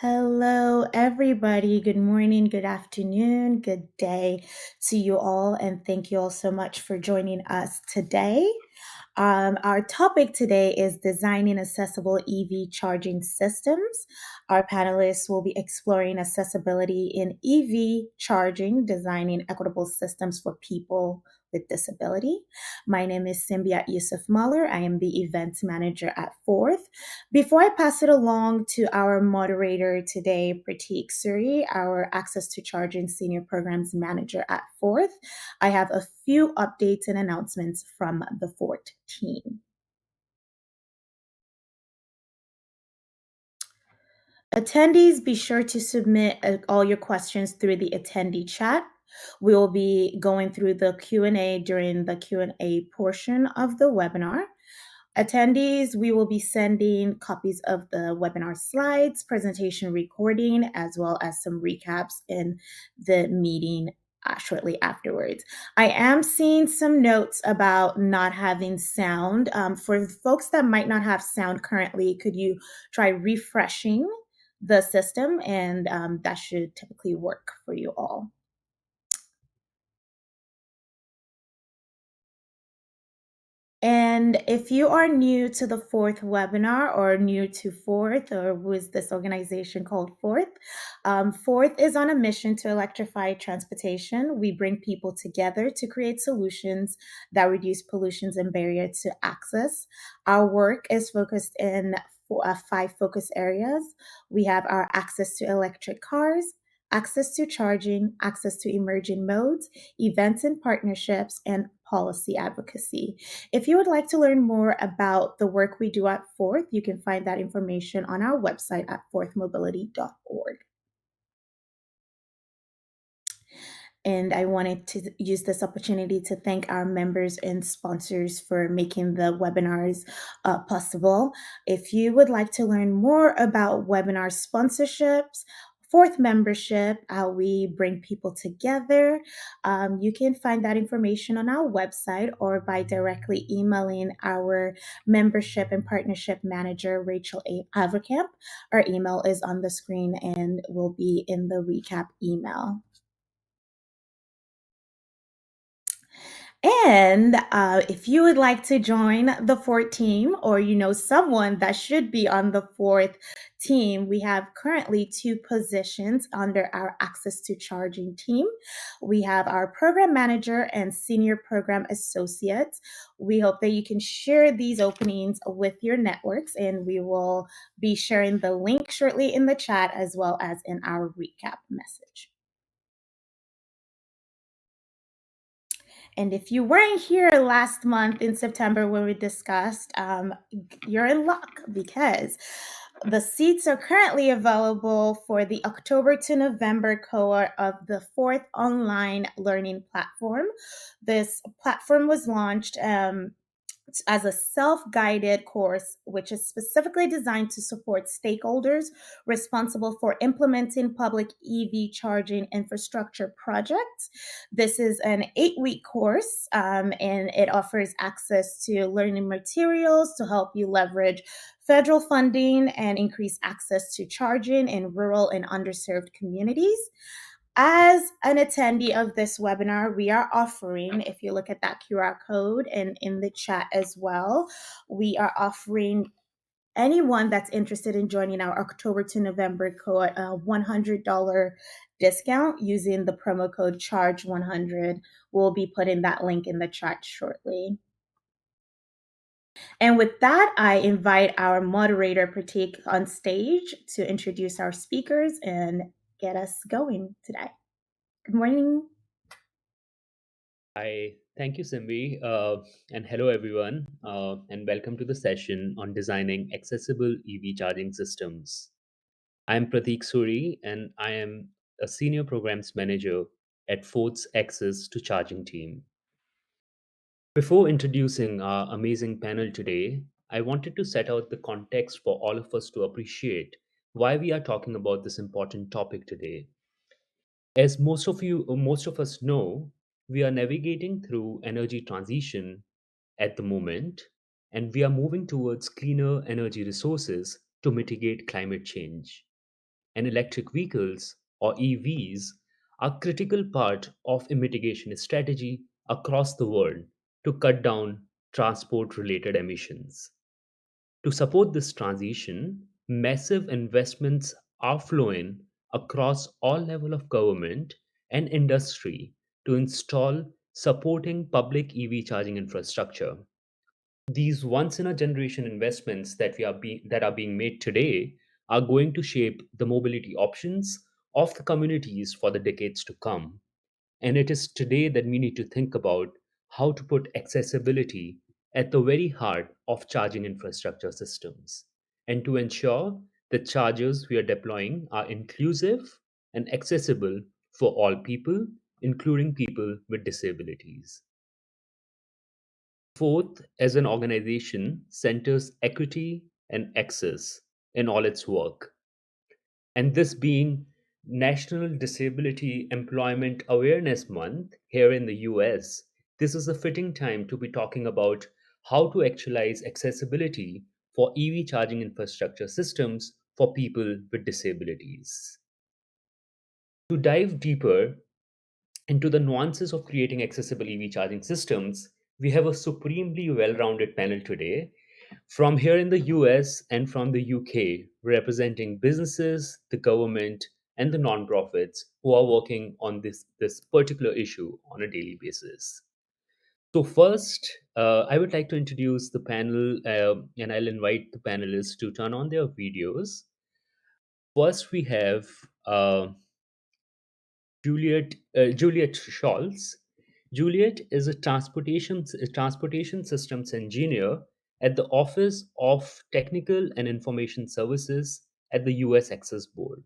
Hello, everybody. Good morning, good afternoon, good day to you all, and thank you all so much for joining us today. Our topic today is designing accessible EV charging systems. Our panelists will be exploring accessibility in EV charging, designing equitable systems for people with disability. My name is Simbiat Yusuf Mahler. I am the event manager at Fourth. Before I pass it along to our moderator today, Prateek Suri, our Access to Charging Senior Programs Manager at Fourth, I have a few updates and announcements from the Fort team. Attendees, be sure to submit all your questions through the attendee chat. We will be going through the Q&A during the Q&A portion of the webinar. Attendees, we will be sending copies of the webinar slides, presentation recording, as well as some recaps in the meeting shortly afterwards. I am seeing some notes about not having sound. For folks that might not have sound currently, could you try refreshing the system? And that should typically work for you all. And if you are new to the Fourth webinar or new to Fourth, or who is this organization called Fourth? Fourth is on a mission to electrify transportation. We bring people together to create solutions that reduce pollutions and barriers to access. Our work is focused in 5 focus areas. We have our access to electric cars, access to charging, access to emerging modes, events and partnerships, and policy advocacy. If you would like to learn more about the work we do at Fourth, you can find that information on our website at fourthmobility.org. And I wanted to use this opportunity to thank our members and sponsors for making the webinars possible. If you would like to learn more about webinar sponsorships, Fourth membership, how we bring people together, you can find that information on our website or by directly emailing our membership and partnership manager, Rachel A. Avercamp. Our email is on the screen and will be in the recap email. And if you would like to join the Fourth team, or you know someone that should be on the Fourth team, we have currently 2 positions under our Access to Charging team. We have our program manager and senior program associate. We hope that you can share these openings with your networks, and we will be sharing the link shortly in the chat as well as in our recap message. And if you weren't here last month in September when we discussed, you're in luck because the seats are currently available for the October to November cohort of the Fourth online learning platform. This platform was launched as a self-guided course, which is specifically designed to support stakeholders responsible for implementing public EV charging infrastructure projects. This is an 8-week course, and it offers access to learning materials to help you leverage federal funding and increase access to charging in rural and underserved communities. As an attendee of this webinar, we are offering, if you look at that QR code and in the chat as well, we are offering anyone that's interested in joining our October to November cohort a $100 discount using the promo code CHARGE100. We'll be putting that link in the chat shortly. And with that, I invite our moderator, Prateek, on stage to introduce our speakers and get us going today. Good morning. Hi, thank you, Simbi, and hello, everyone, and welcome to the session on designing accessible EV charging systems. I'm Prateek Suri, and I am a Senior Programs Manager at Ford's Access to Charging team. Before introducing our amazing panel today, I wanted to set out the context for all of us to appreciate why we are talking about this important topic today. As most of us know, we are navigating through energy transition at the moment, and we are moving towards cleaner energy resources to mitigate climate change. and electric vehicles, or EVs, are critical part of a mitigation strategy across the world to cut down transport related emissions. To support this transition, massive investments are flowing across all levels of government and industry to install supporting public EV charging infrastructure. These once in a generation investments that are being made today are going to shape the mobility options of the communities for the decades to come. And it is today that we need to think about how to put accessibility at the very heart of charging infrastructure systems and to ensure the chargers we are deploying are inclusive and accessible for all people, including people with disabilities. Fourth, as an organization, centers equity and access in all its work. And this being National Disability Employment Awareness Month here in the US, this is a fitting time to be talking about how to actualize accessibility for EV charging infrastructure systems for people with disabilities. To dive deeper into the nuances of creating accessible EV charging systems, we have a supremely well rounded panel today from here in the US and from the UK, representing businesses, the government, and the nonprofits who are working on this particular issue on a daily basis. So, first, I would like to introduce the panel, and I'll invite the panelists to turn on their videos. First, we have Juliet Shoultz. Juliet is a transportation systems engineer at the Office of Technical and Information Services at the US Access Board.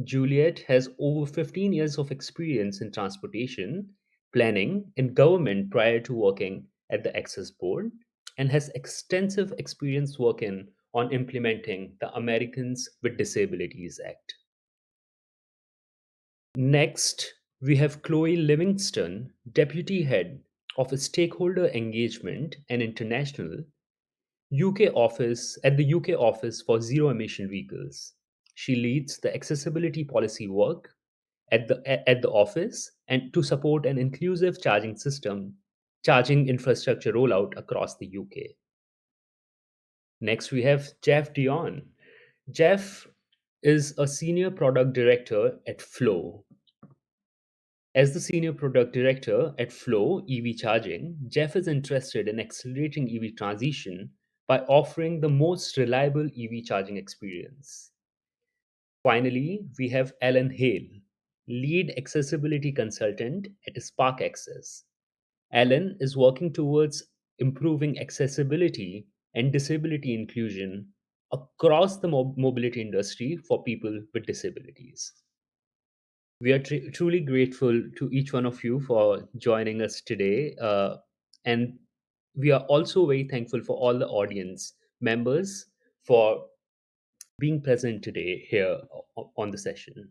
Juliet has over 15 years of experience in transportation, planning, and government prior to working at the Access Board, and has extensive experience working on implementing the Americans with Disabilities Act. Next, we have Chloe Livingstone, Deputy Head of Stakeholder Engagement and International UK office at the UK office for zero-emission vehicles. She leads the accessibility policy work at the office and to support an inclusive charging infrastructure rollout across the UK. Next, we have Jeff Dion. Jeff is a senior product director at Flow. As the senior product director at Flow EV Charging, Jeff is interested in accelerating EV transition by offering the most reliable EV charging experience. Finally, we have Alan Hejl, lead accessibility consultant at Spark Access. Alan is working towards improving accessibility and disability inclusion across the mobility industry for people with disabilities. We are truly grateful to each one of you for joining us today. And we are also very thankful for all the audience members for being present today here on the session.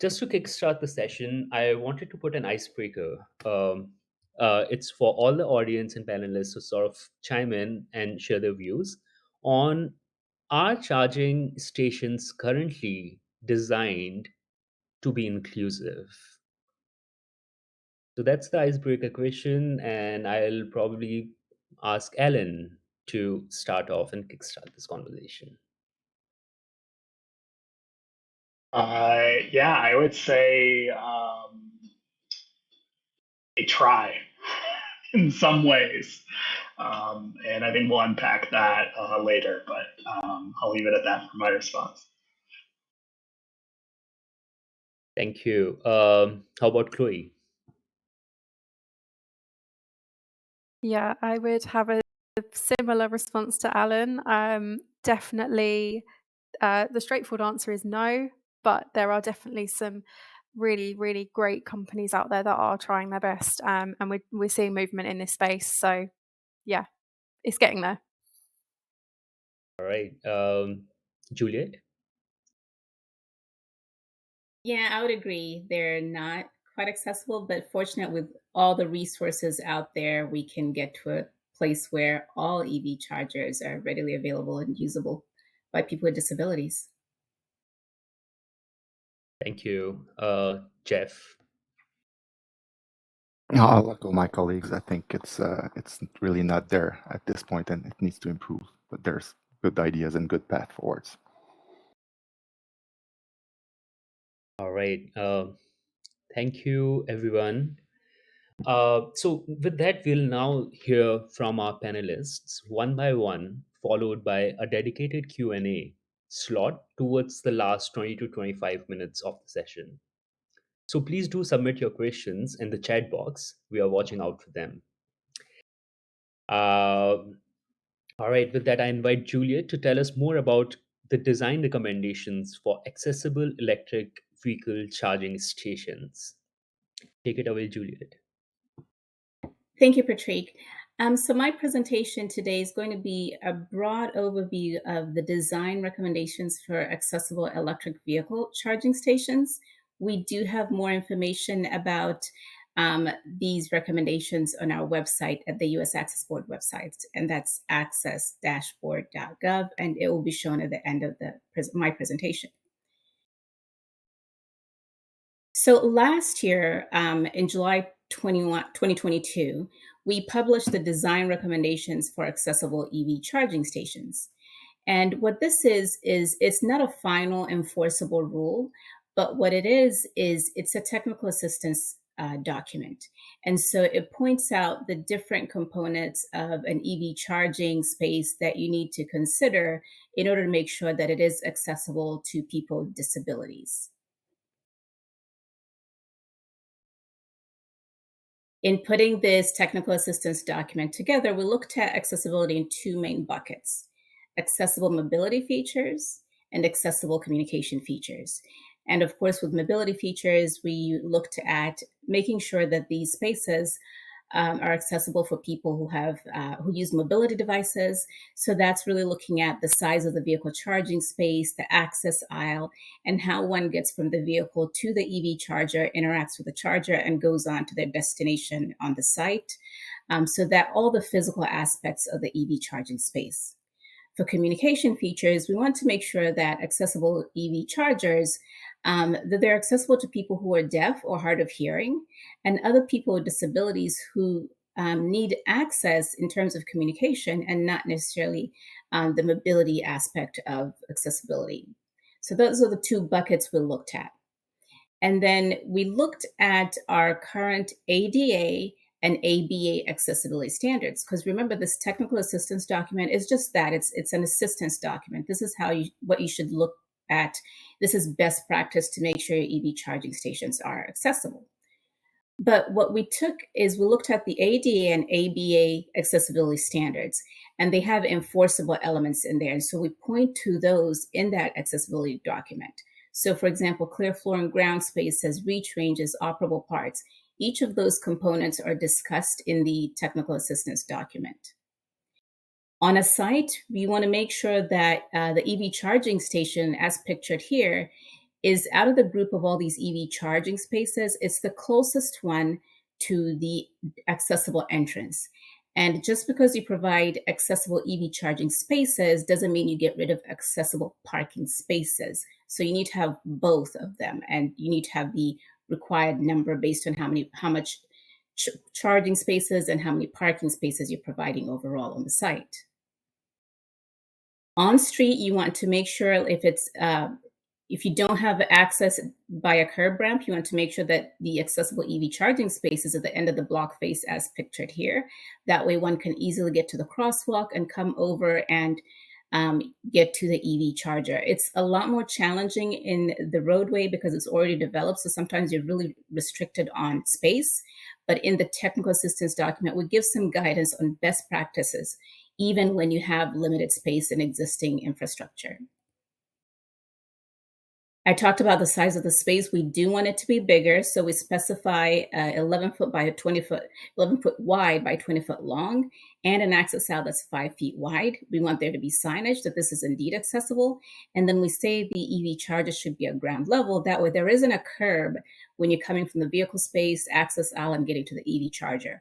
Just to kickstart the session, I wanted to put an icebreaker. It's for all the audience and panelists to sort of chime in and share their views on, are charging stations currently designed to be inclusive? So that's the icebreaker question, and I'll probably ask Ellen to start off and kickstart this conversation. Yeah, I would say they try in some ways. And I think we'll unpack that later, but I'll leave it at that for my response. Thank you. How about Chloe? Yeah, I would have a similar response to Alan. Definitely, the straightforward answer is no, but there are definitely some really, really great companies out there that are trying their best, and we're seeing movement in this space. So, yeah, it's getting there. All right. Juliet? Yeah, I would agree. They're not quite accessible, but fortunate with all the resources out there, we can get to a place where all EV chargers are readily available and usable by people with disabilities. Thank you. Jeff? I'll echo my colleagues. I think it's really not there at this point, and it needs to improve. But there's good ideas and good path forwards. All right. Thank you, everyone. So with that, we'll now hear from our panelists one by one, followed by a dedicated Q&A slot towards the last 20 to 25 minutes of the session. So please do submit your questions in the chat box. We are watching out for them. All right, with that, I invite Juliet to tell us more about the design recommendations for accessible electric vehicle charging stations. Take it away, Juliet. Thank you, Prateek. So my presentation today is going to be a broad overview of the design recommendations for accessible electric vehicle charging stations. We do have more information about these recommendations on our website at the U.S. Access Board website, and that's access-board.gov, and it will be shown at the end of my presentation. So last year, in July 2022, we published the design recommendations for accessible EV charging stations. And what this is it's not a final enforceable rule, but what it is it's a technical assistance document. And so it points out the different components of an EV charging space that you need to consider in order to make sure that it is accessible to people with disabilities. In putting this technical assistance document together, we looked at accessibility in two main buckets: accessible mobility features and accessible communication features. And of course, with mobility features, we looked at making sure that these spaces are accessible for people who use mobility devices. So that's really looking at the size of the vehicle charging space, the access aisle, and how one gets from the vehicle to the EV charger, interacts with the charger, and goes on to their destination on the site. So that all the physical aspects of the EV charging space. For communication features, we want to make sure that accessible EV chargers, that they're accessible to people who are deaf or hard of hearing and other people with disabilities who need access in terms of communication and not necessarily the mobility aspect of accessibility. So those are the two buckets we looked at. And then we looked at our current ADA and ABA accessibility standards, because remember, this technical assistance document is just that. It's an assistance document. This is what you should look at. This is best practice to make sure your EV charging stations are accessible. But what we took is we looked at the ADA and ABA accessibility standards, and they have enforceable elements in there. And so we point to those in that accessibility document. So for example, clear floor and ground space says reach ranges, operable parts. Each of those components are discussed in the technical assistance document. On a site, we want to make sure that the EV charging station, as pictured here, is out of the group of all these EV charging spaces, it's the closest one to the accessible entrance. And just because you provide accessible EV charging spaces doesn't mean you get rid of accessible parking spaces. So you need to have both of them, and you need to have the required number based on how much charging spaces and how many parking spaces you're providing overall on the site. On street, you want to make sure if you don't have access by a curb ramp, you want to make sure that the accessible EV charging space is at the end of the block face as pictured here. That way one can easily get to the crosswalk and come over and get to the EV charger. It's a lot more challenging in the roadway because it's already developed. So sometimes you're really restricted on space. But in the technical assistance document, we give some guidance on best practices, even when you have limited space in existing infrastructure. I talked about the size of the space. We do want it to be bigger. So we specify 11 foot wide by 20 foot long, and an access aisle that's 5 feet wide. We want there to be signage that this is indeed accessible. And then we say the EV charger should be at ground level. That way there isn't a curb when you're coming from the vehicle space, access aisle, and getting to the EV charger.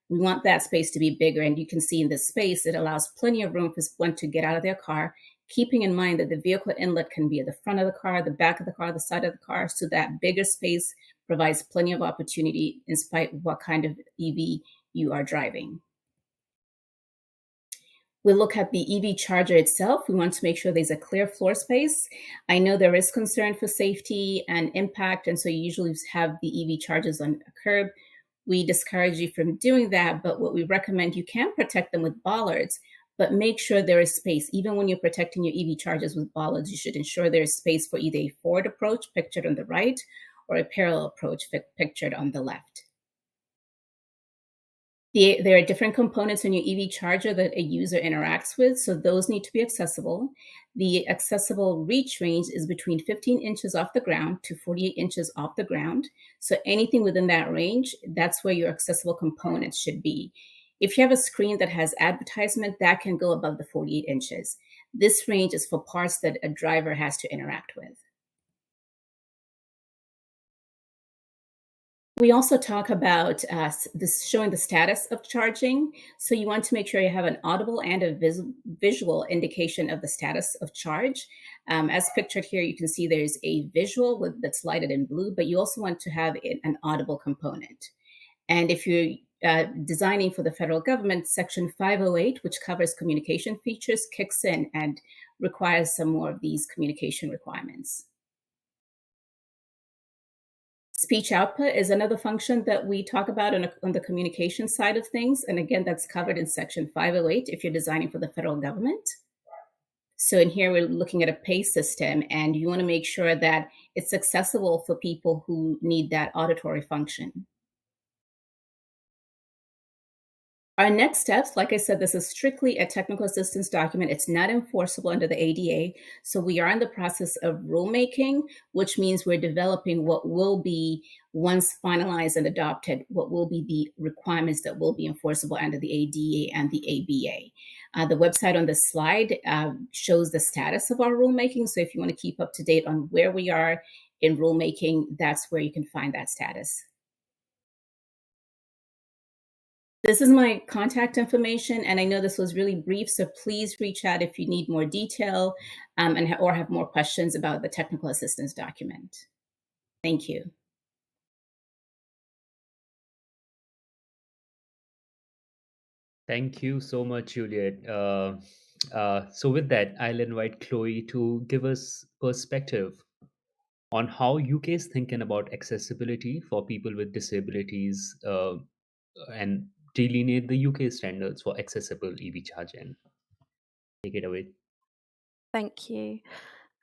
We want that space to be bigger. And you can see in this space, it allows plenty of room for one to get out of their car, keeping in mind that the vehicle inlet can be at the front of the car, the back of the car, the side of the car, so that bigger space provides plenty of opportunity in spite of what kind of EV you are driving. We look at the EV charger itself. We want to make sure there's a clear floor space. I know there is concern for safety and impact, and so you usually have the EV chargers on a curb. We discourage you from doing that, but what we recommend, you can protect them with bollards, but make sure there is space. Even when you're protecting your EV chargers with bollards, you should ensure there is space for either a forward approach pictured on the right or a parallel approach pictured on the left. There are different components in your EV charger that a user interacts with, so those need to be accessible. The accessible reach range is between 15 inches off the ground to 48 inches off the ground. So anything within that range, that's where your accessible components should be. If you have a screen that has advertisement, that can go above the 48 inches. This range is for parts that a driver has to interact with. We also talk about this showing the status of charging. So you want to make sure you have an audible and a visual indication of the status of charge. As pictured here, you can see there's a visual that's lighted in blue, but you also want to have an audible component. And if you're designing for the federal government, Section 508, which covers communication features, kicks in and requires some more of these communication requirements. Speech output is another function that we talk about on the communication side of things. And again, that's covered in Section 508 if you're designing for the federal government. So in here, we're looking at a pay system, and you want to make sure that it's accessible for people who need that auditory function. Our next steps, like I said, this is strictly a technical assistance document. It's not enforceable under the ADA. So we are in the process of rulemaking, which means we're developing what will be, once finalized and adopted, what will be the requirements that will be enforceable under the ADA and the ABA. The website on this slide shows the status of our rulemaking. So if you want to keep up to date on where we are in rulemaking, that's where you can find that status. This is my contact information, and I know this was really brief, so please reach out if you need more detail or have more questions about the technical assistance document. Thank you. Thank you so much, Juliet. So with that, I'll invite Chloe to give us perspective on how UK is thinking about accessibility for people with disabilities and delineate the UK standards for accessible EV charging. Take it away. Thank you.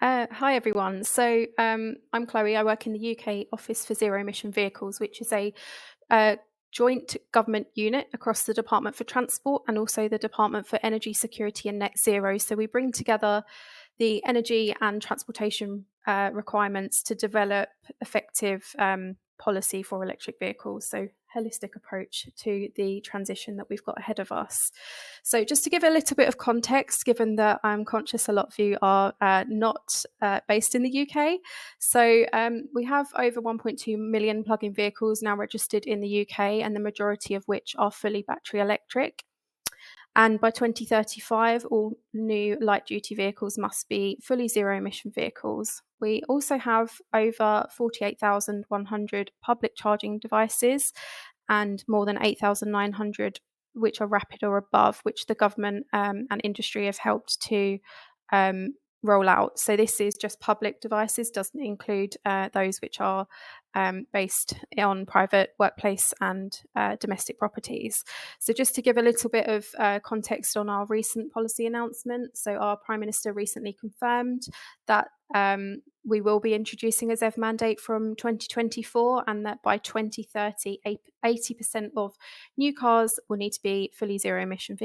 Hi, everyone. So I'm Chloe. I work in the UK Office for Zero-Emission Vehicles, which is a joint government unit across the Department for Transport and also the Department for Energy Security and Net Zero. So we bring together the energy and transportation requirements to develop effective policy for electric vehicles. So holistic approach to the transition that we've got ahead of us. So just to give a little bit of context, given that I'm conscious a lot of you are not based in the UK. So we have over 1.2 million plug-in vehicles now registered in the UK, and the majority of which are fully battery electric. And by 2035, all new light-duty vehicles must be fully zero-emission vehicles. We also have over 48,100 public charging devices and more than 8,900 which are rapid or above, which the government and industry have helped to roll out. So this is just public devices, doesn't include those which are based on private workplace and domestic properties. So just to give a little bit of context on our recent policy announcement, so our Prime Minister recently confirmed that we will be introducing a ZEV mandate from 2024, and that by 2030, 80% of new cars will need to be fully zero emission.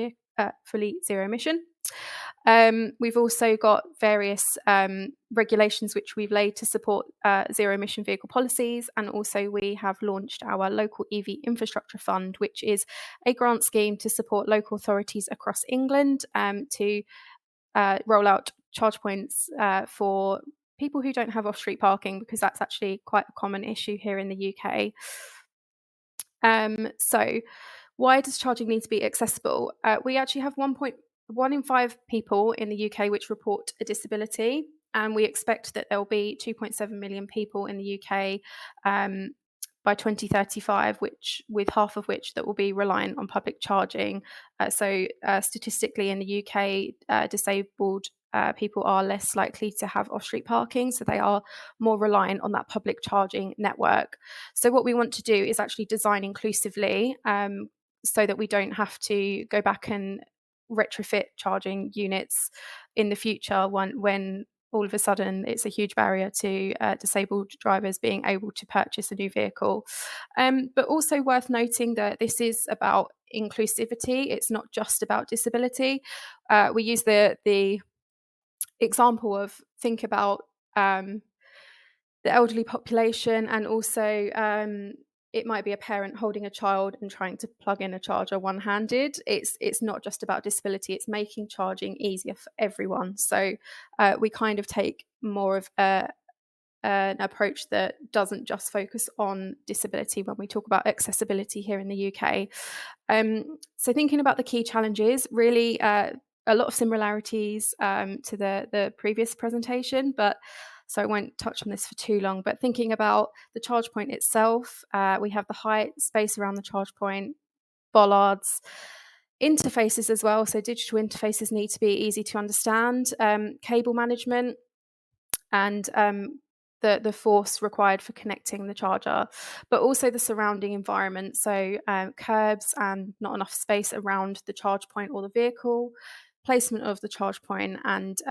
We've also got various regulations which we've laid to support zero emission vehicle policies, and also we have launched our local EV infrastructure fund, which is a grant scheme to support local authorities across England to roll out charge points for people who don't have off-street parking, because that's actually quite a common issue here in the UK. So why does charging need to be accessible? We actually have 1 in 5 people in the UK which report a disability, and we expect that there will be 2.7 million people in the UK by 2035, with half of which that will be reliant on public charging. So statistically in the UK, disabled people are less likely to have off-street parking, so they are more reliant on that public charging network. So what we want to do is actually design inclusively, so that we don't have to go back and retrofit charging units in the future when all of a sudden it's a huge barrier to disabled drivers being able to purchase a new vehicle. But also worth noting that this is about inclusivity. It's not just about disability. We use the example of think about the elderly population, and also it might be a parent holding a child and trying to plug in a charger one-handed. It's not just about disability, it's making charging easier for everyone. So we kind of take more of an approach that doesn't just focus on disability when we talk about accessibility here in the UK. So thinking about the key challenges, really a lot of similarities to the previous presentation, but so I won't touch on this for too long. But thinking about the charge point itself, we have the height, space around the charge point, bollards, interfaces as well. So digital interfaces need to be easy to understand, cable management, and the force required for connecting the charger, but also the surrounding environment. So curbs and not enough space around the charge point or the vehicle, placement of the charge point, and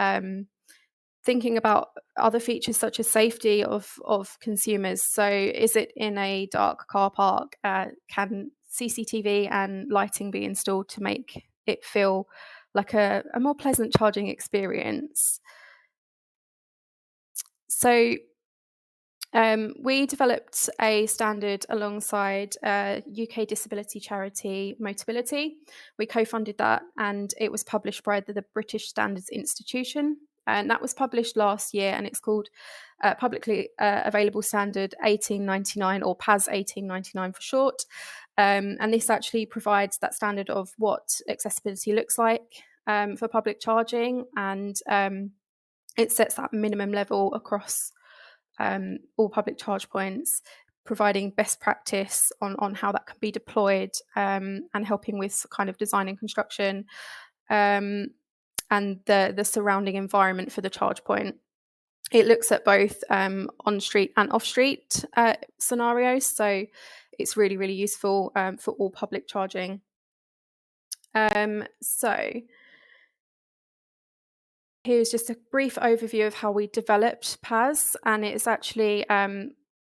thinking about other features such as safety of consumers. So is it in a dark car park? Can CCTV and lighting be installed to make it feel like a more pleasant charging experience? So we developed a standard alongside UK disability charity Motability. We co-funded that, and it was published by the British Standards Institution. And that was published last year, and it's called Publicly Available Standard 1899, or PAS 1899 for short. And this actually provides that standard of what accessibility looks like for public charging, and it sets that minimum level across all public charge points, providing best practice on how that can be deployed, and helping with kind of design and construction, and the surrounding environment for the charge point. It looks at both on-street and off-street scenarios, so it's really, really useful for all public charging. So here's just a brief overview of how we developed PAS, and it's actually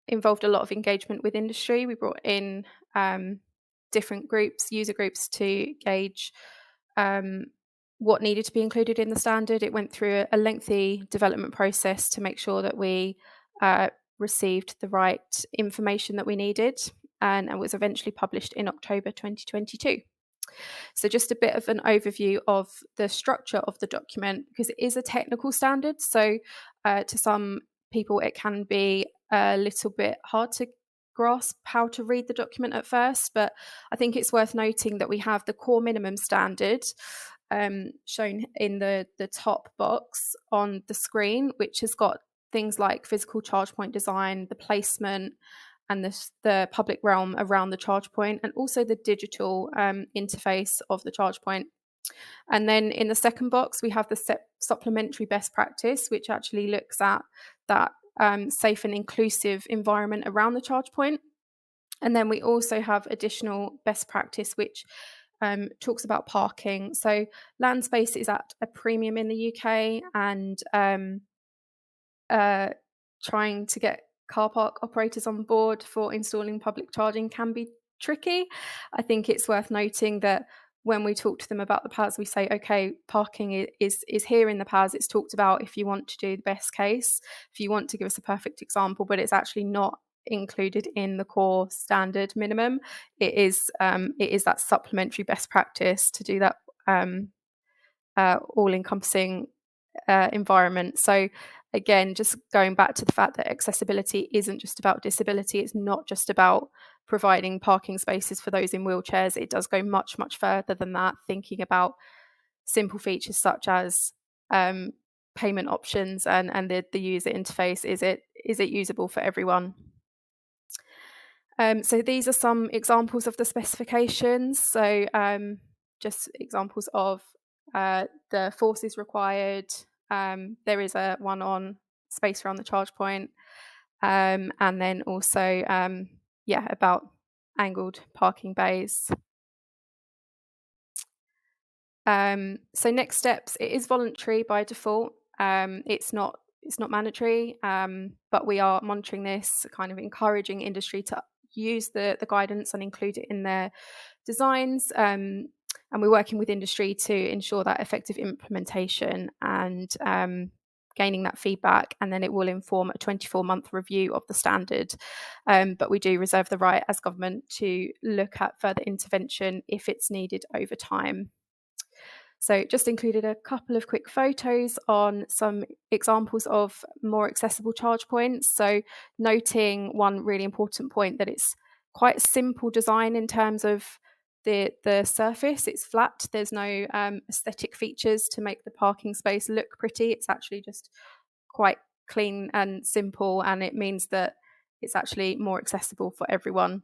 involved a lot of engagement with industry. We brought in different groups, user groups, to gauge what needed to be included in the standard. It went through a lengthy development process to make sure that we received the right information that we needed, and was eventually published in October 2022. So just a bit of an overview of the structure of the document, because it is a technical standard. So to some people, it can be a little bit hard to grasp how to read the document at first. But I think it's worth noting that we have the core minimum standard shown in the top box on the screen, which has got things like physical charge point design, the placement, and the public realm around the charge point, and also the digital interface of the charge point. And then in the second box, we have the supplementary best practice, which actually looks at that safe and inclusive environment around the charge point. And then we also have additional best practice, which talks about parking. So land space is at a premium in the UK, and trying to get car park operators on board for installing public charging can be tricky. I think it's worth noting that when we talk to them about the PAS, we say, okay, parking is here in the PAS. It's talked about if you want to do the best case, if you want to give us a perfect example, but it's actually not included in the core standard minimum. It is that supplementary best practice to do that all-encompassing environment. So again, just going back to the fact that accessibility isn't just about disability. It's not just about providing parking spaces for those in wheelchairs. It does go much, much further than that, thinking about simple features such as payment options and the user interface. Is it usable for everyone? So these are some examples of the specifications. So just examples of the forces required. There is one on space around the charge point, and then also about angled parking bays. So next steps, it is voluntary by default. It's not mandatory, but we are monitoring this, kind of encouraging industry to use the guidance and include it in their designs. And we're working with industry to ensure that effective implementation and gaining that feedback, and then it will inform a 24-month review of the standard. But we do reserve the right as government to look at further intervention if it's needed over time. So just included a couple of quick photos on some examples of more accessible charge points. So noting one really important point, that it's quite simple design in terms of the surface. It's flat. There's no aesthetic features to make the parking space look pretty. It's actually just quite clean and simple, and it means that it's actually more accessible for everyone.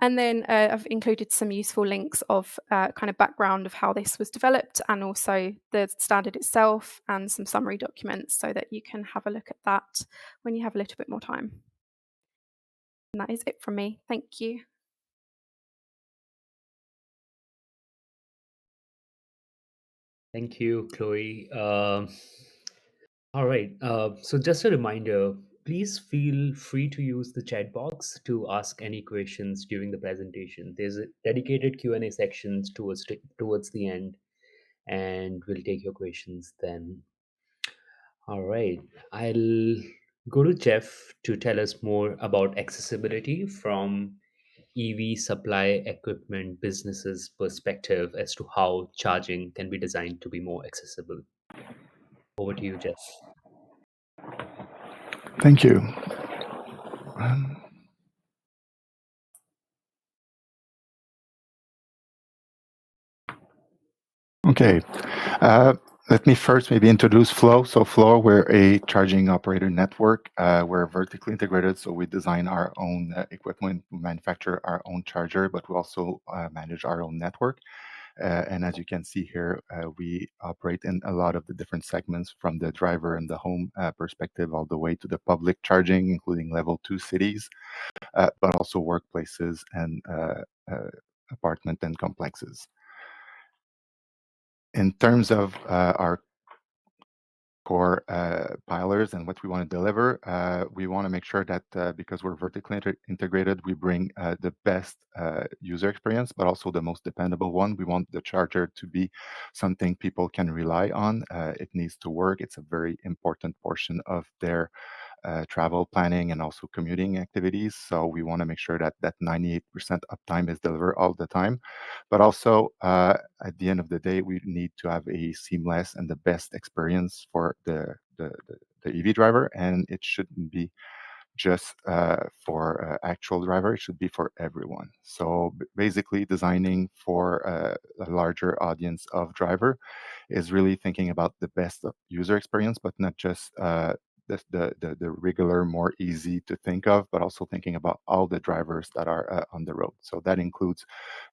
And then I've included some useful links of kind of background of how this was developed, and also the standard itself, and some summary documents so that you can have a look at that when you have a little bit more time. And that is it from me. Thank you. Thank you, Chloe. All right. So just a reminder, please feel free to use the chat box to ask any questions during the presentation. There's a dedicated Q&A section towards the end, and we'll take your questions then. All right. I'll go to Jeff to tell us more about accessibility from EV supply equipment businesses' perspective as to how charging can be designed to be more accessible. Over to you, Jeff. Thank you. Okay. Let me first maybe introduce Flow. So Flow, we're a charging operator network. We're vertically integrated, so we design our own equipment, we manufacture our own charger, but we also manage our own network. And as you can see here, we operate in a lot of the different segments, from the driver and the home perspective all the way to the public charging, including level 2 cities, but also workplaces and apartment and complexes. In terms of our core pillars and what we want to deliver, we want to make sure that because we're vertically integrated, we bring the best user experience, but also the most dependable one. We want the charger to be something people can rely on. It needs to work. It's a very important portion of their travel planning and also commuting activities. So we want to make sure that that 98% uptime is delivered all the time. But also, at the end of the day, we need to have a seamless and the best experience for the EV driver, and it shouldn't be just for actual driver, it should be for everyone. So basically, designing for a larger audience of driver is really thinking about the best user experience, but not just the regular, more easy to think of, but also thinking about all the drivers that are on the road. So that includes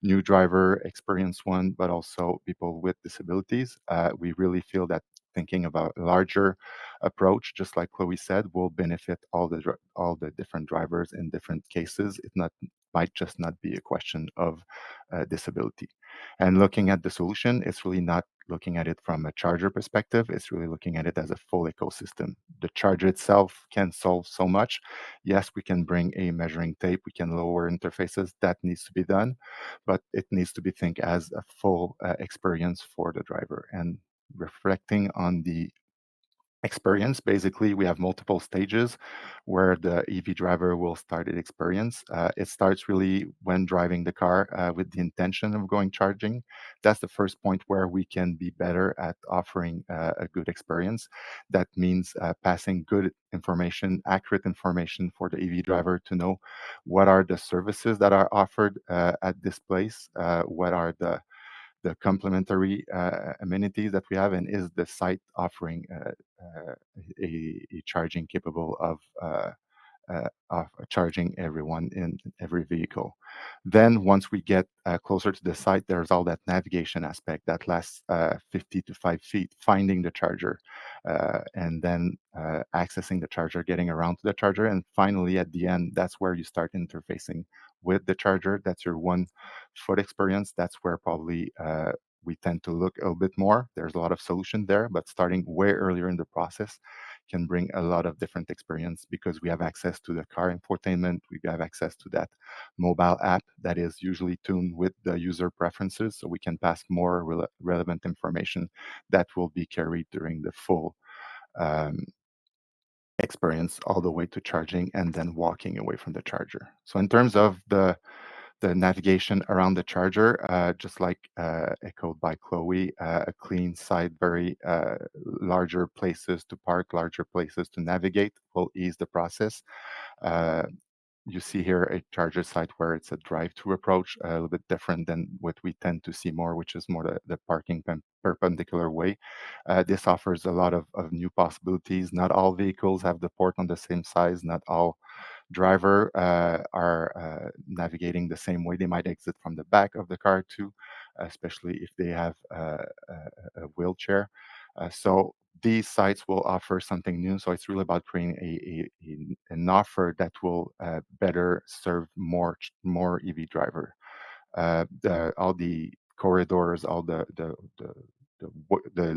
new driver, experienced one, but also people with disabilities. We really feel that thinking about a larger approach, just like Chloe said, will benefit all the different drivers in different cases. It might just not be a question of disability. And looking at the solution, it's really not looking at it from a charger perspective. It's really looking at it as a full ecosystem. The charger itself can solve so much. Yes, we can bring a measuring tape, we can lower interfaces, that needs to be done, but it needs to be think as a full experience for the driver. And reflecting on the experience, basically we have multiple stages where the EV driver will start its experience. It starts really when driving the car with the intention of going charging. That's the first point where we can be better at offering a good experience. That means passing good information, accurate information for the EV driver to know what are the services that are offered at this place, what are the the complementary amenities that we have, and is the site offering a charging capable of charging everyone in every vehicle. Then once we get closer to the site, there's all that navigation aspect that lasts 50 to 5 feet, finding the charger, and then accessing the charger, getting around to the charger, and finally at the end, that's where you start interfacing with the charger. That's your 1 foot experience. That's where probably we tend to look a little bit more. There's a lot of solution there, but starting way earlier in the process can bring a lot of different experience because we have access to the car infotainment, we have access to that mobile app that is usually tuned with the user preferences, so we can pass more relevant information that will be carried during the full um, experience all the way to charging and then walking away from the charger. So in terms of the navigation around the charger, just like echoed by Chloe, a clean site, very larger places to park, larger places to navigate will ease the process. Uh, you see here a charger site where it's a drive-through approach, a little bit different than what we tend to see more, which is more the parking perpendicular way. This offers a lot of new possibilities. Not all vehicles have the port on the same size. Not all driver are navigating the same way. They might exit from the back of the car too, especially if they have a wheelchair. So these sites will offer something new. So it's really about creating an offer that will better serve more EV driver. All the corridors, all the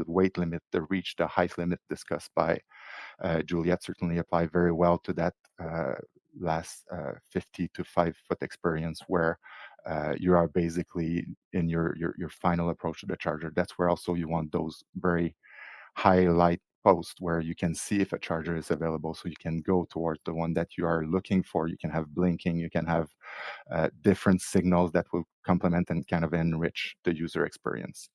weight limit, the reach, the height limit discussed by Juliet certainly apply very well to that last 50 to 5 foot experience where you are basically in your final approach to the charger. That's where also you want those very high light posts where you can see if a charger is available, so you can go towards the one that you are looking for. You can have blinking, you can have different signals that will complement and kind of enrich the user experience.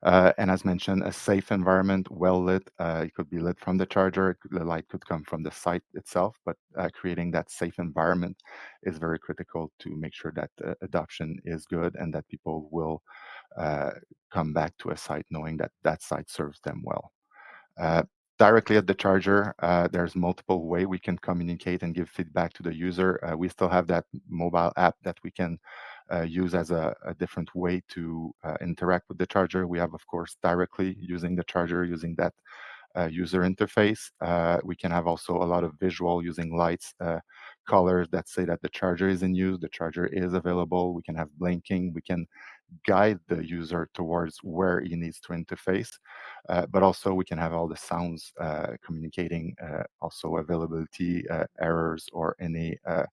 And as mentioned, a safe environment, well lit. It could be lit from the charger. The light could come from the site itself, but creating that safe environment is very critical to make sure that adoption is good and that people will come back to a site knowing that that site serves them well. Uh, Directly at the charger, there's multiple way we can communicate and give feedback to the user. We still have that mobile app that we can use as a different way to interact with the charger. We have, of course, directly using the charger, using that user interface. We can have also a lot of visual using lights, colors that say that the charger is in use, the charger is available. We can have blinking. We can guide the user towards where he needs to interface, but also we can have all the sounds communicating also availability, errors, or any a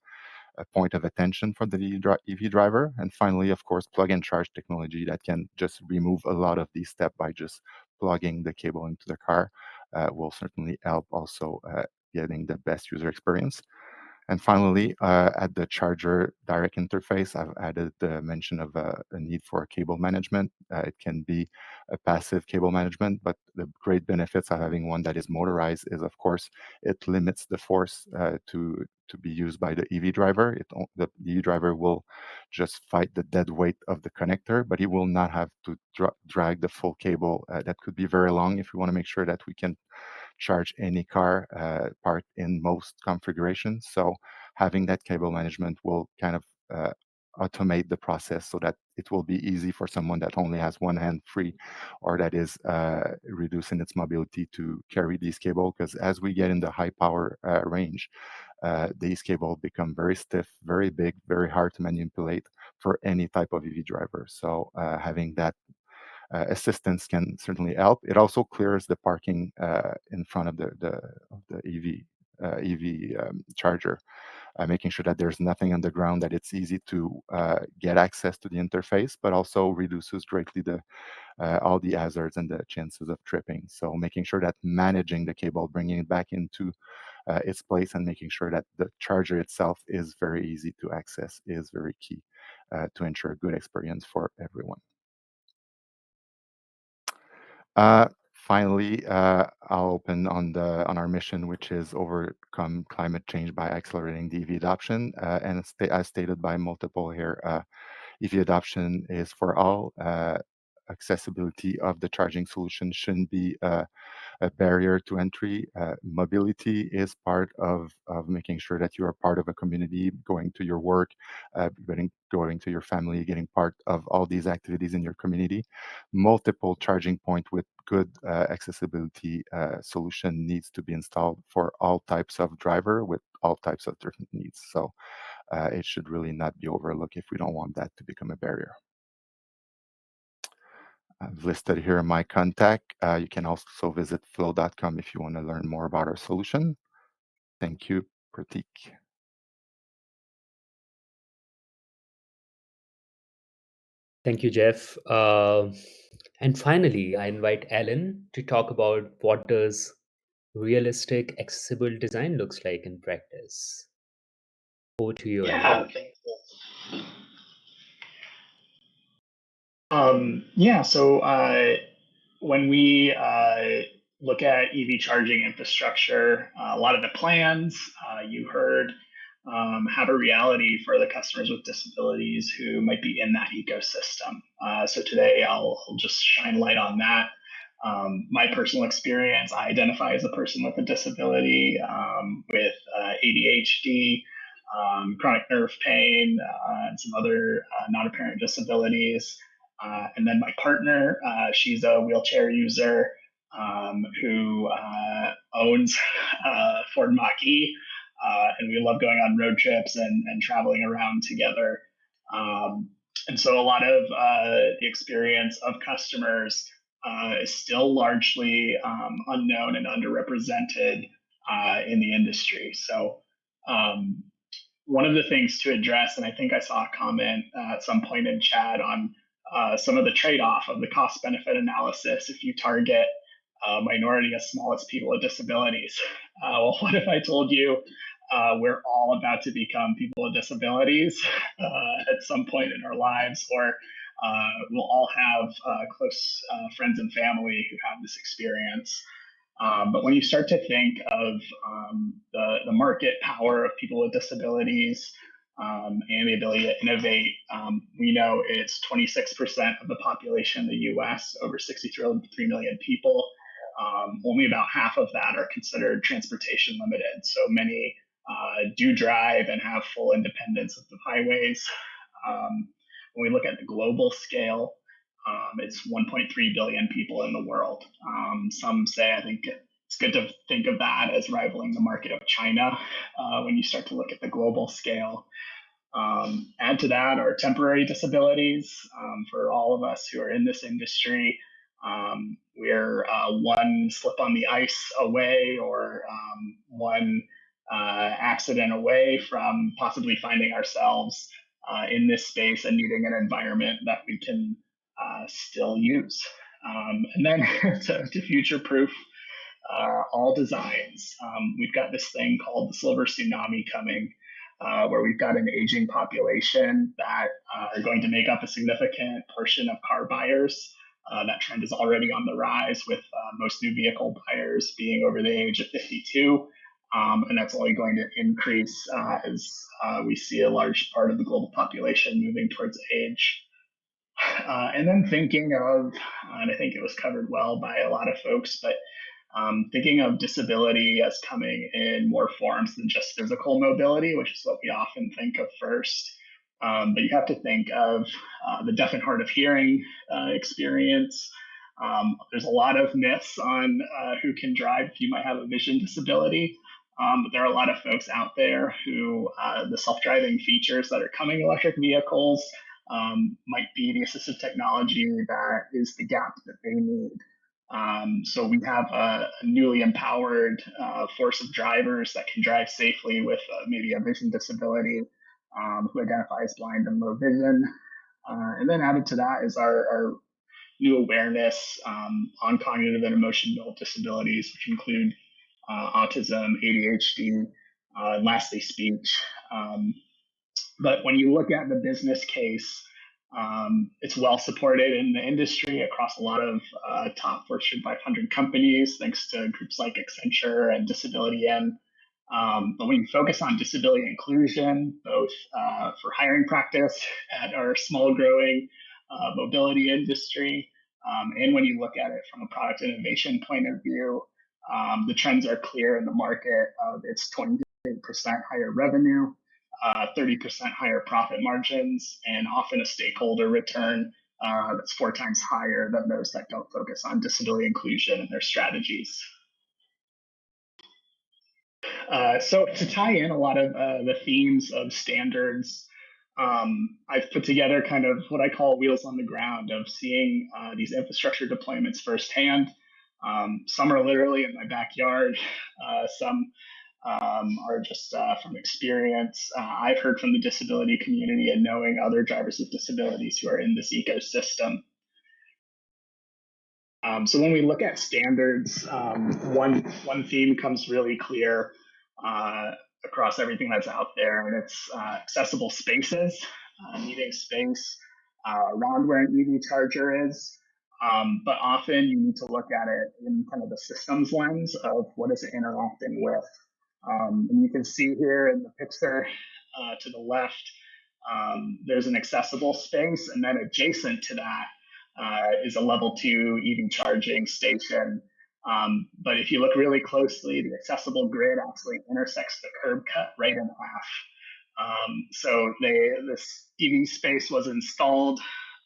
point of attention for the EV driver. And finally, of course, plug and charge technology that can just remove a lot of these steps by just plugging the cable into the car will certainly help also getting the best user experience. And finally, at the charger direct interface, I've added the mention of a need for cable management. It can be a passive cable management, but the great benefits of having one that is motorized is, of course, it limits the force to be used by the EV driver. The EV driver will just fight the dead weight of the connector, but he will not have to drag the full cable. That could be very long if we want to make sure that we can charge any car part in most configurations. So having that cable management will kind of automate the process so that it will be easy for someone that only has one hand free or that is reducing its mobility to carry these cable. Because as we get in the high power range, these cable become very stiff, very big, very hard to manipulate for any type of EV driver. So having that assistance can certainly help. It also clears the parking in front of the EV charger, making sure that there's nothing on the ground, that it's easy to get access to the interface, but also reduces greatly all the hazards and the chances of tripping. So making sure that managing the cable, bringing it back into its place, and making sure that the charger itself is very easy to access is very key to ensure a good experience for everyone. Finally, I'll open on our mission, which is overcome climate change by accelerating the EV adoption. And as stated by multiple here, EV adoption is for all. Accessibility of the charging solution shouldn't be a barrier to entry. Mobility is part of making sure that you are part of a community, going to your work, going to your family, getting part of all these activities in your community. Multiple charging points with good accessibility solution needs to be installed for all types of driver with all types of different needs. So it should really not be overlooked if we don't want that to become a barrier. I've listed here my contact. You can also visit flow.com if you want to learn more about our solution. Thank you, Prateek. Thank you, Jeff. And finally, I invite Alan to talk about what does realistic accessible design looks like in practice. Over to you, Alan. Thank you. So when we look at EV charging infrastructure, a lot of the plans you heard have a reality for the customers with disabilities who might be in that ecosystem. So today I'll just shine light on that. My personal experience, I identify as a person with a disability with ADHD, chronic nerve pain, and some other non-apparent disabilities. And then my partner, she's a wheelchair user who owns Ford Mach-E, and we love going on road trips and traveling around together. And so a lot of the experience of customers is still largely unknown and underrepresented in the industry. So one of the things to address, and I think I saw a comment at some point in chat on some of the trade-off of the cost-benefit analysis if you target a minority as small as people with disabilities. Well, what if I told you we're all about to become people with disabilities at some point in our lives, or we'll all have close friends and family who have this experience. But when you start to think of the market power of people with disabilities and the ability to innovate, we know it's 26% of the population in the US, over 63 million people. Only about half of that are considered transportation limited. So many do drive and have full independence of the highways. When we look at the global scale, it's 1.3 billion people in the world. Some say, I think it's good to think of that as rivaling the market of China when you start to look at the global scale. Add to that our temporary disabilities. For all of us who are in this industry, we're one slip on the ice away or one accident away from possibly finding ourselves in this space and needing an environment that we can still use. And then to future-proof all designs, we've got this thing called the silver tsunami coming, where we've got an aging population that are going to make up a significant portion of car buyers. That trend is already on the rise, with most new vehicle buyers being over the age of 52. And that's only going to increase as we see a large part of the global population moving towards age. And then thinking of, and I think it was covered well by a lot of folks, but thinking of disability as coming in more forms than just physical mobility, which is what we often think of first. But you have to think of the deaf and hard of hearing experience. There's a lot of myths on who can drive if you might have a vision disability. But there are a lot of folks out there who the self-driving features that are coming in electric vehicles might be the assistive technology that is the gap that they need. So we have a newly empowered force of drivers that can drive safely with maybe a vision disability, who identify as blind and low vision. And then added to that is our new awareness on cognitive and emotional disabilities, which include autism, ADHD, and lastly, speech. But when you look at the business case, it's well supported in the industry across a lot of top Fortune 500 companies, thanks to groups like Accenture and Disability N. But when you focus on disability inclusion, both for hiring practice at our small growing mobility industry, and when you look at it from a product innovation point of view, the trends are clear in the market. It's 20% higher revenue, 30% higher profit margins, and often a stakeholder return that's 4 times higher than those that don't focus on disability inclusion in their strategies. So to tie in a lot of the themes of standards, I've put together kind of what I call wheels on the ground of seeing these infrastructure deployments firsthand. Some are literally in my backyard. Some are just from experience. I've heard from the disability community and knowing other drivers with disabilities who are in this ecosystem. So when we look at standards, one theme comes really clear across everything that's out there, and it's accessible spaces, needing space around where an EV charger is. But often you need to look at it in kind of the systems lens of what is it interacting with. And you can see here in the picture to the left, there's an accessible space, and then adjacent to that is a level 2 EV charging station. But if you look really closely, the accessible grid actually intersects the curb cut right in half. So this EV space was installed,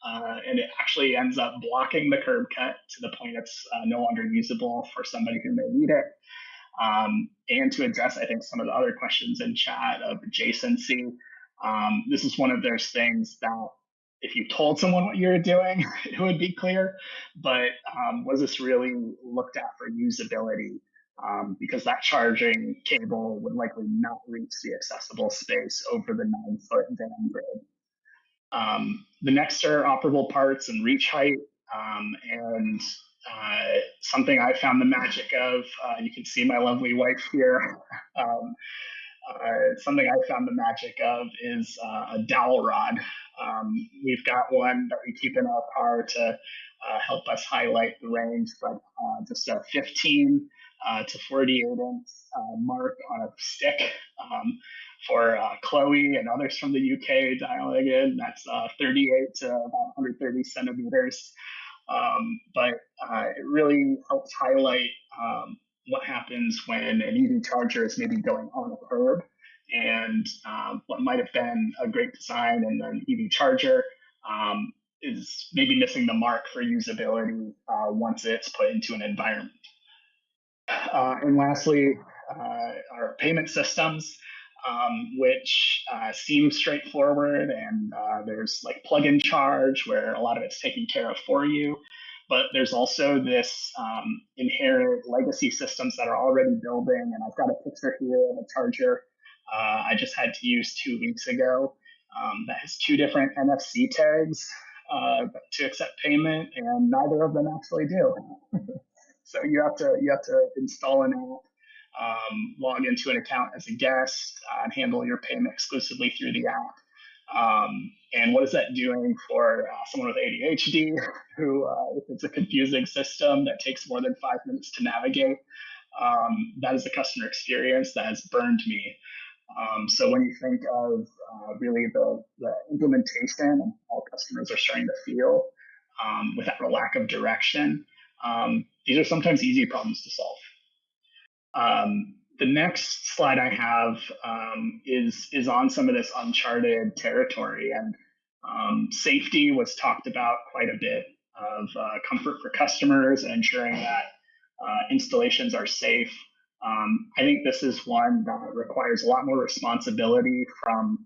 and it actually ends up blocking the curb cut to the point it's no longer usable for somebody who may need it. And to address, I think, some of the other questions in chat of adjacency, this is one of those things that if you told someone what you're doing, it would be clear, but was this really looked at for usability? Because that charging cable would likely not reach the accessible space over the 9-foot van grid. The next are operable parts and reach height, and something I found the magic of, you can see my lovely wife here. Something I found the magic of is a dowel rod. We've got one that we keep in our car to help us highlight the range, but just a 15 to 48 inch mark on a stick for Chloe and others from the UK dialing in. That's 38 to about 130 centimeters. But it really helps highlight what happens when an EV charger is maybe going on a curb, and what might have been a great design and an EV charger is maybe missing the mark for usability once it's put into an environment. And lastly, our payment systems, which seem straightforward, and there's like plug and charge where a lot of it's taken care of for you. But there's also this inherent legacy systems that are already building, and I've got a picture here of a charger I just had to use 2 weeks ago that has 2 different NFC tags to accept payment, and neither of them actually do. So you have to install an app, log into an account as a guest, and handle your payment exclusively through the app. And what is that doing for someone with ADHD who, if it's a confusing system that takes more than 5 minutes to navigate, that is a customer experience that has burned me. So when you think of really the implementation and how customers are starting to feel without a lack of direction, these are sometimes easy problems to solve. The next slide I have is on some of this uncharted territory, and safety was talked about quite a bit, of comfort for customers and ensuring that installations are safe. I think this is one that requires a lot more responsibility from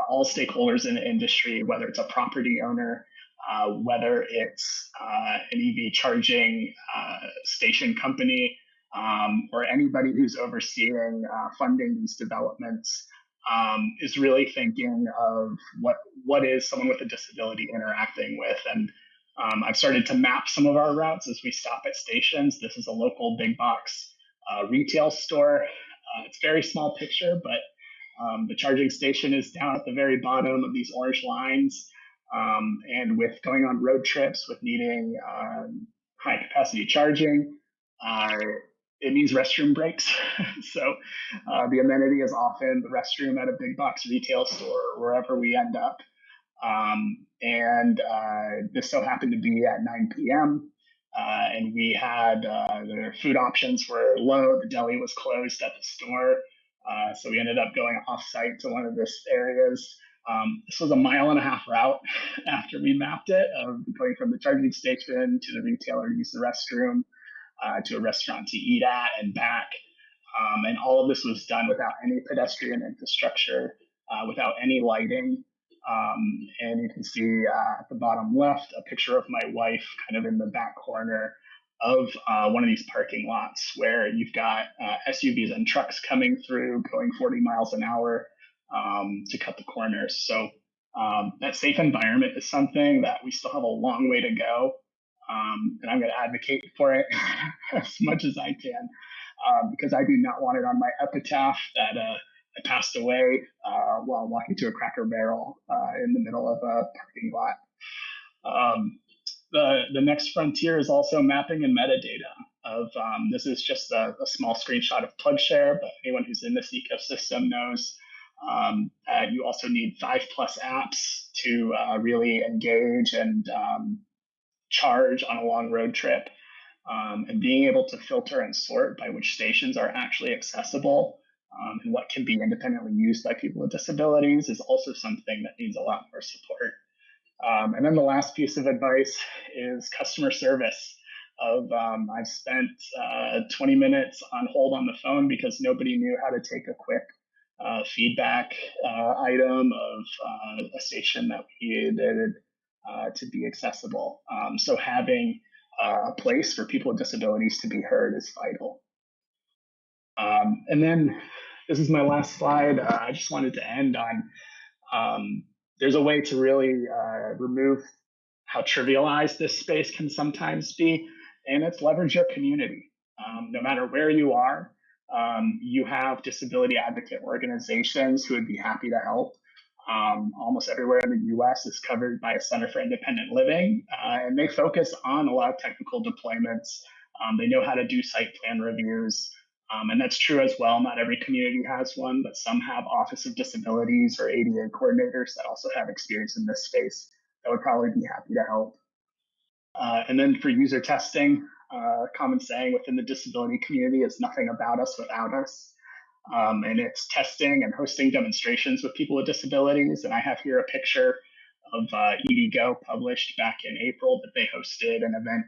all stakeholders in the industry, whether it's a property owner, whether it's an EV charging station company, or anybody who's overseeing funding these developments, is really thinking of what is someone with a disability interacting with. And I've started to map some of our routes as we stop at stations. This is a local big box retail store. It's a very small picture, but the charging station is down at the very bottom of these orange lines. And with going on road trips, with needing high capacity charging, it means restroom breaks. So the amenity is often the restroom at a big box retail store or wherever we end up. And this so happened to be at 9 p.m. And we had the food options were low. The deli was closed at the store. So we ended up going off site to one of these areas. This was a 1.5 mile route after we mapped it, going from the charging station to the retailer to use the restroom, to a restaurant to eat at and back. And all of this was done without any pedestrian infrastructure, without any lighting. And you can see at the bottom left a picture of my wife kind of in the back corner of one of these parking lots where you've got SUVs and trucks coming through going 40 miles an hour to cut the corners. So that safe environment is something that we still have a long way to go. And I'm going to advocate for it as much as I can, because I do not want it on my epitaph that I passed away while walking to a Cracker Barrel in the middle of a parking lot. The next frontier is also mapping and metadata. This is just a small screenshot of PlugShare, but anyone who's in this ecosystem knows that you also need 5+ apps to really engage and charge on a long road trip. And being able to filter and sort by which stations are actually accessible and what can be independently used by people with disabilities is also something that needs a lot more support. And then the last piece of advice is customer service. I've spent 20 minutes on hold on the phone because nobody knew how to take a quick feedback item of a station that we needed to be accessible. So having a place for people with disabilities to be heard is vital. And then this is my last slide. I just wanted to end on there's a way to really remove how trivialized this space can sometimes be, and it's leverage your community. No matter where you are, you have disability advocate organizations who would be happy to help. Almost everywhere in the US is covered by a Center for Independent Living, and they focus on a lot of technical deployments. They know how to do site plan reviews, and that's true as well. Not every community has one, but some have Office of Disabilities or ADA coordinators that also have experience in this space that would probably be happy to help. And then for user testing, common saying within the disability community is nothing about us without us. And it's testing and hosting demonstrations with people with disabilities. And I have here a picture of EVgo published back in April that they hosted an event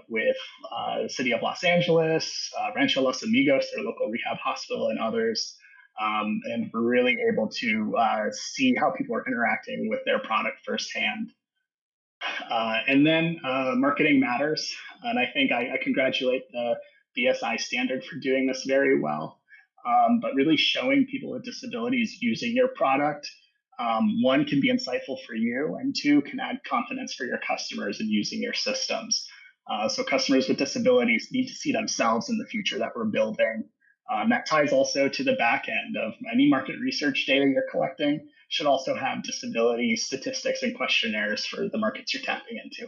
with the city of Los Angeles, Rancho Los Amigos, their local rehab hospital, and others. And we're really able to see how people are interacting with their product firsthand. And then marketing matters. And I think I congratulate the BSI standard for doing this very well. But really showing people with disabilities using your product, one, can be insightful for you, and two, can add confidence for your customers in using your systems. So customers with disabilities need to see themselves in the future that we're building. That ties also to the back end of any market research data you're collecting should also have disability statistics and questionnaires for the markets you're tapping into.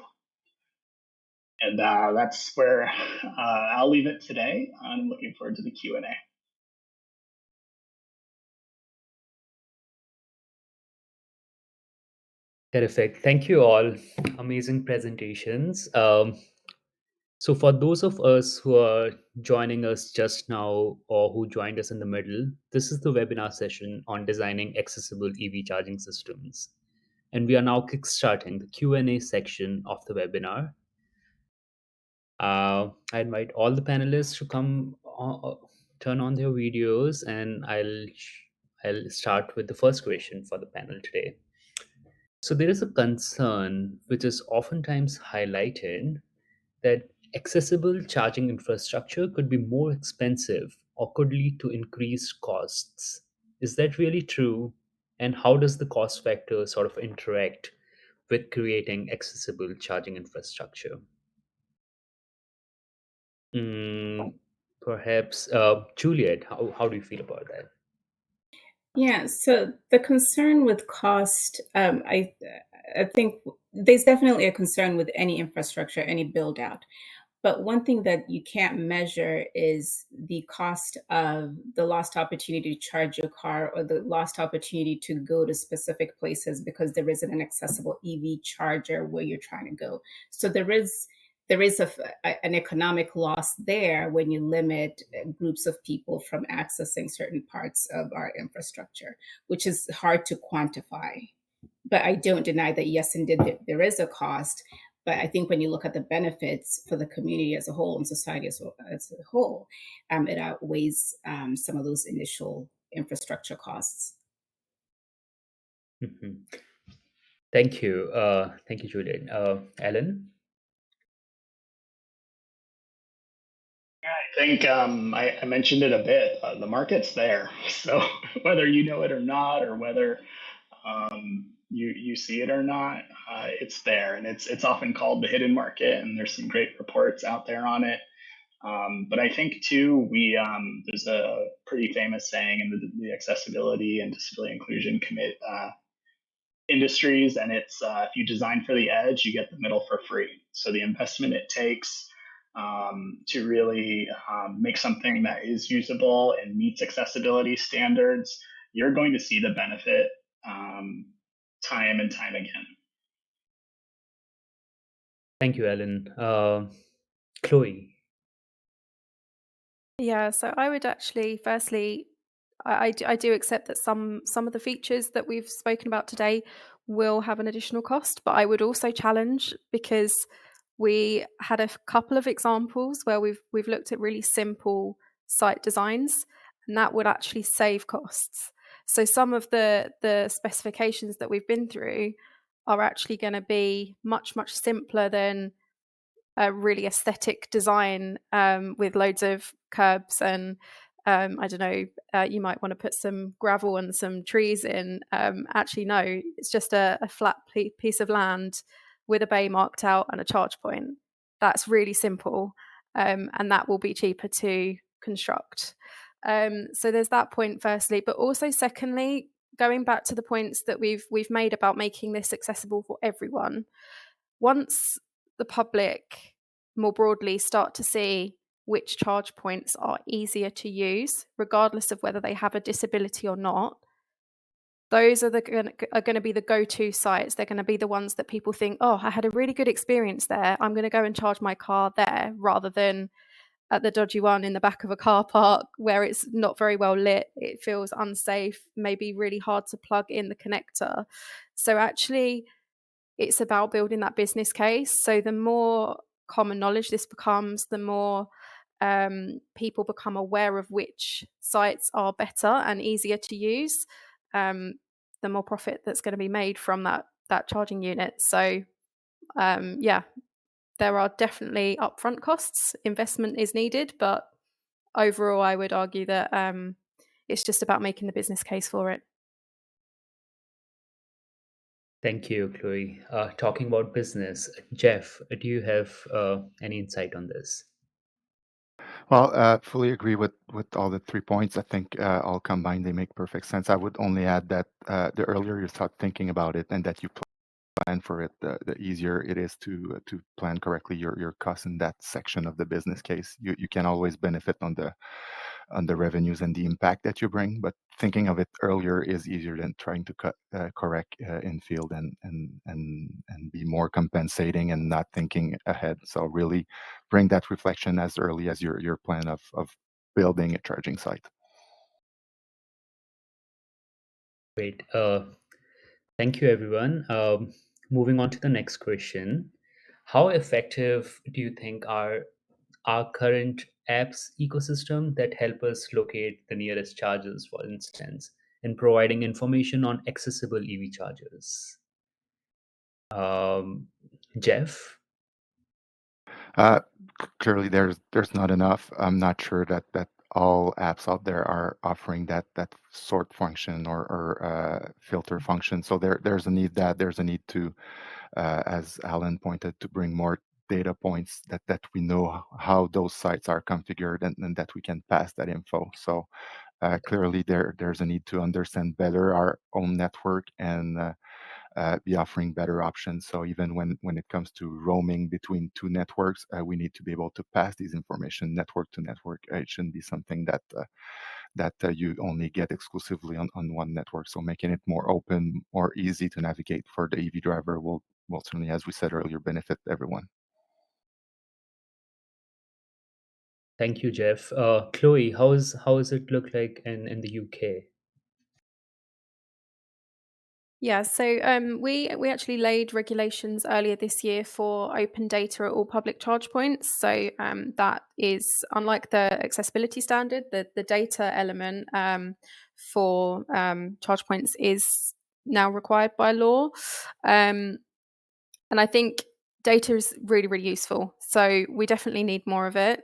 And that's where I'll leave it today. I'm looking forward to the Q&A. Terrific. Thank you all. Amazing presentations. So for those of us who are joining us just now or who joined us in the middle, this is the webinar session on designing accessible EV charging systems. And we are now kickstarting the Q&A section of the webinar. I invite all the panelists to come turn on their videos, and I'll start with the first question for the panel today. So there is a concern which is oftentimes highlighted that accessible charging infrastructure could be more expensive or could lead to increased costs. Is that really true? And how does the cost factor sort of interact with creating accessible charging infrastructure? Perhaps Juliet, how do you feel about that? Yeah, so the concern with cost, I think there's definitely a concern with any infrastructure, any build out. But one thing that you can't measure is the cost of the lost opportunity to charge your car or the lost opportunity to go to specific places because there isn't an accessible EV charger where you're trying to go. So there is an economic loss there when you limit groups of people from accessing certain parts of our infrastructure, which is hard to quantify. But I don't deny that, yes, indeed, there is a cost. But I think when you look at the benefits for the community as a whole and society as a whole, it outweighs some of those initial infrastructure costs. Mhm. Thank you. Thank you, Juliet. Alan? I think I mentioned it a bit. The market's there, so whether you know it or not, or whether you see it or not, it's there, and it's often called the hidden market. And there's some great reports out there on it. But I think too, there's a pretty famous saying in the accessibility and disability inclusion commit industries, and it's if you design for the edge, you get the middle for free. So the investment it takes to really make something that is usable and meets accessibility standards, you're going to see the benefit time and time again. Thank you, Alan. Chloe? Yeah, so I would actually, firstly, I do accept that some of the features that we've spoken about today will have an additional cost, but I would also challenge, because we had a couple of examples where we've looked at really simple site designs, and that would actually save costs. So some of the specifications that we've been through are actually going to be much simpler than a really aesthetic design with loads of curbs and I don't know, you might want to put some gravel and some trees in. Actually, no, it's just a flat piece of land with a bay marked out and a charge point. That's really simple, and that will be cheaper to construct. So there's that point firstly, but also secondly, going back to the points that we've made about making this accessible for everyone. Once the public more broadly start to see which charge points are easier to use, regardless of whether they have a disability or not, those are going to be the go-to sites. They're going to be the ones that people think, oh, I had a really good experience there. I'm going to go and charge my car there, rather than at the dodgy one in the back of a car park where it's not very well lit. It feels unsafe, maybe really hard to plug in the connector. So actually, it's about building that business case. So the more common knowledge this becomes, the more people become aware of which sites are better and easier to use, the more profit that's going to be made from that charging unit. So yeah, there are definitely upfront costs. Investment is needed, but overall, I would argue that it's just about making the business case for it. Thank you, Chloe. Talking about business, Jeff, do you have any insight on this? Well, fully agree with all the 3 points. I think all combined, they make perfect sense. I would only add that the earlier you start thinking about it and that you plan for it, the easier it is to plan correctly your costs in that section of the business case. You can always benefit on the revenues and the impact that you bring, but thinking of it earlier is easier than trying to correct in field and be more compensating and not thinking ahead. So really bring that reflection as early as your plan of building a charging site. Great. Thank you, everyone. Moving on to the next question. How effective do you think are our current apps ecosystem that help us locate the nearest chargers, for instance, in providing information on accessible EV chargers? Jeff? Clearly, there's not enough. I'm not sure that all apps out there are offering that sort function or filter function. So there's a need to, as Alan pointed, to bring more data points that we know how those sites are configured and that we can pass that info. So clearly there's a need to understand better our own network and be offering better options. So even when it comes to roaming between two networks, we need to be able to pass these information network to network. It shouldn't be something that you only get exclusively on one network. So making it more open, more easy to navigate for the EV driver will certainly, as we said earlier, benefit everyone. Thank you, Jeff. Chloe, how does it look like in the UK? Yeah, so we actually laid regulations earlier this year for open data at all public charge points. So that is, unlike the accessibility standard, the data element for charge points is now required by law. And I think data is really, really useful. So we definitely need more of it.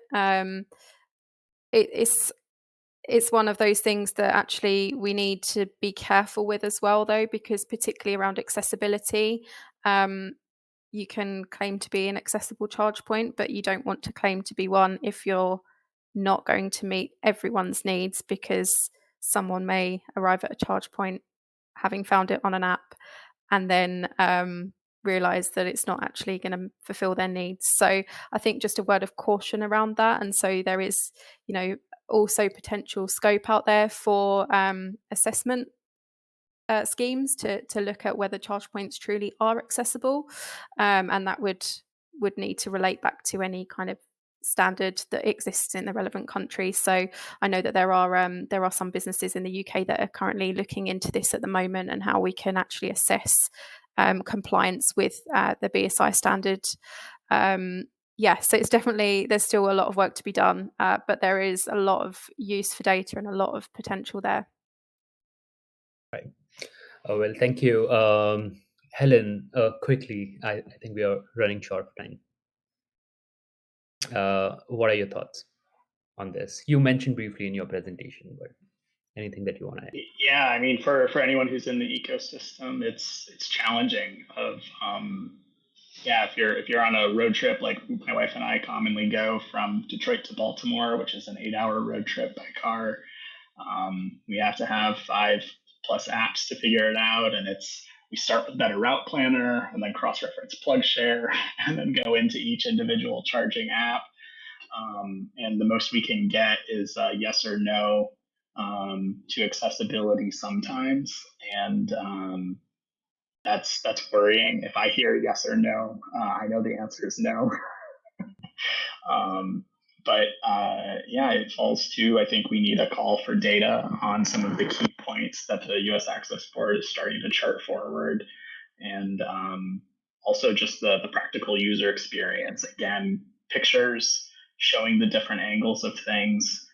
It's one of those things that actually we need to be careful with as well, though, because particularly around accessibility, you can claim to be an accessible charge point, but you don't want to claim to be one if you're not going to meet everyone's needs, because someone may arrive at a charge point having found it on an app and then realize that it's not actually going to fulfill their needs. So I think just a word of caution around that. And so there is, also potential scope out there for assessment schemes to look at whether charge points truly are accessible, and that would need to relate back to any kind of standard that exists in the relevant country. So I know that there are some businesses in the UK that are currently looking into this at the moment, and how we can actually assess compliance with the BSI standard. So it's definitely, there's still a lot of work to be done, but there is a lot of use for data and a lot of potential there. Right. Well, thank you. Helen, quickly, I think we are running short of time. What are your thoughts on this? You mentioned briefly in your presentation, but anything that you want to add? Yeah, I mean, for anyone who's in the ecosystem, it's challenging. If you're on a road trip, like my wife and I commonly go from Detroit to Baltimore, which is an 8-hour road trip by car. We have to have 5+ apps to figure it out, and we start with Better Route Planner, and then cross-reference PlugShare, and then go into each individual charging app. And the most we can get is yes or no to accessibility sometimes, and that's worrying. If I hear yes or no, I know the answer is no. It falls to, I think we need a call for data on some of the key points that the U.S. Access Board is starting to chart forward, and also just the practical user experience. Again, pictures showing the different angles of things,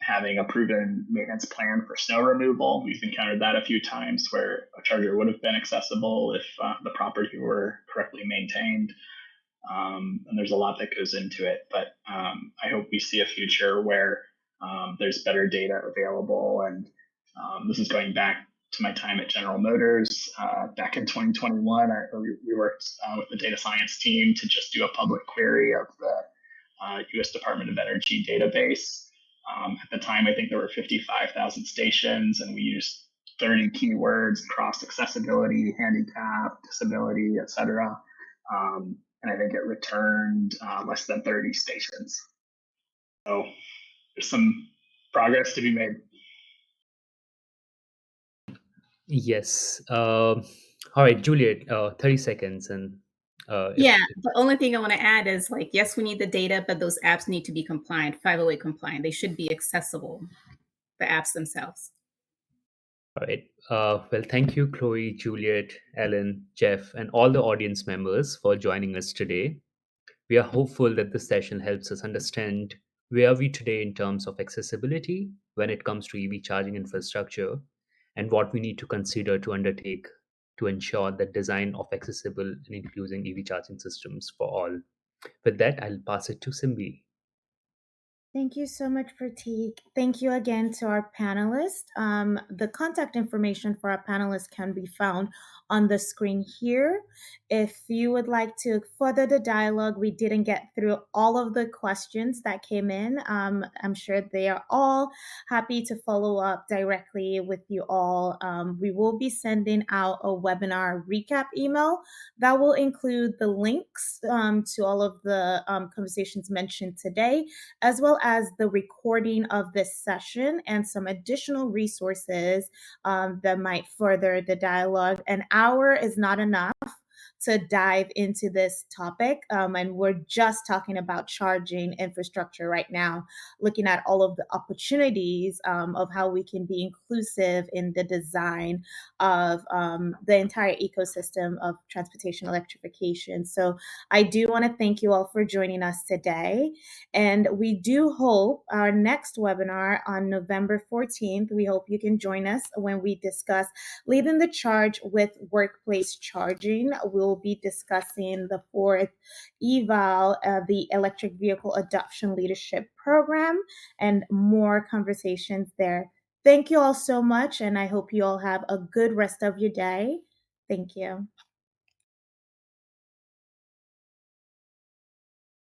having a proven maintenance plan for snow removal. We've encountered that a few times where a charger would have been accessible if the property were correctly maintained. And there's a lot that goes into it, but I hope we see a future where there's better data available. And this is going back to my time at General Motors. Back in 2021, we worked with the data science team to just do a public query of the U.S. Department of Energy database. At the time, I think there were 55,000 stations, and we used 30 keywords across accessibility, handicap, disability, etc. And I think it returned less than 30 stations. So there's some progress to be made. Yes. All right, Juliet, 30 seconds. And the only thing I want to add is, yes, we need the data, but those apps need to be compliant, 508 compliant. They should be accessible, the apps themselves. All right. Well, thank you, Chloe, Juliet, Ellen, Jeff, and all the audience members for joining us today. We are hopeful that this session helps us understand where are we today in terms of accessibility when it comes to EV charging infrastructure, and what we need to consider to undertake to ensure the design of accessible and inclusive EV charging systems for all. With that, I'll pass it to Simbi. Thank you so much, Prateek. Thank you again to our panelists. The contact information for our panelists can be found on the screen here. If you would like to further the dialogue, we didn't get through all of the questions that came in. I'm sure they are all happy to follow up directly with you all. We will be sending out a webinar recap email that will include the links to all of the conversations mentioned today, as well as the recording of this session and some additional resources that might further the dialogue. An hour is not enough to dive into this topic. And we're just talking about charging infrastructure right now, looking at all of the opportunities of how we can be inclusive in the design of the entire ecosystem of transportation electrification. So I do want to thank you all for joining us today. And we do hope our next webinar on November 14th, we hope you can join us when we discuss leading the charge with workplace charging. We'll be discussing the fourth eval, the Electric Vehicle Adoption Leadership Program, and more conversations there. Thank you all so much, and I hope you all have a good rest of your day. Thank you.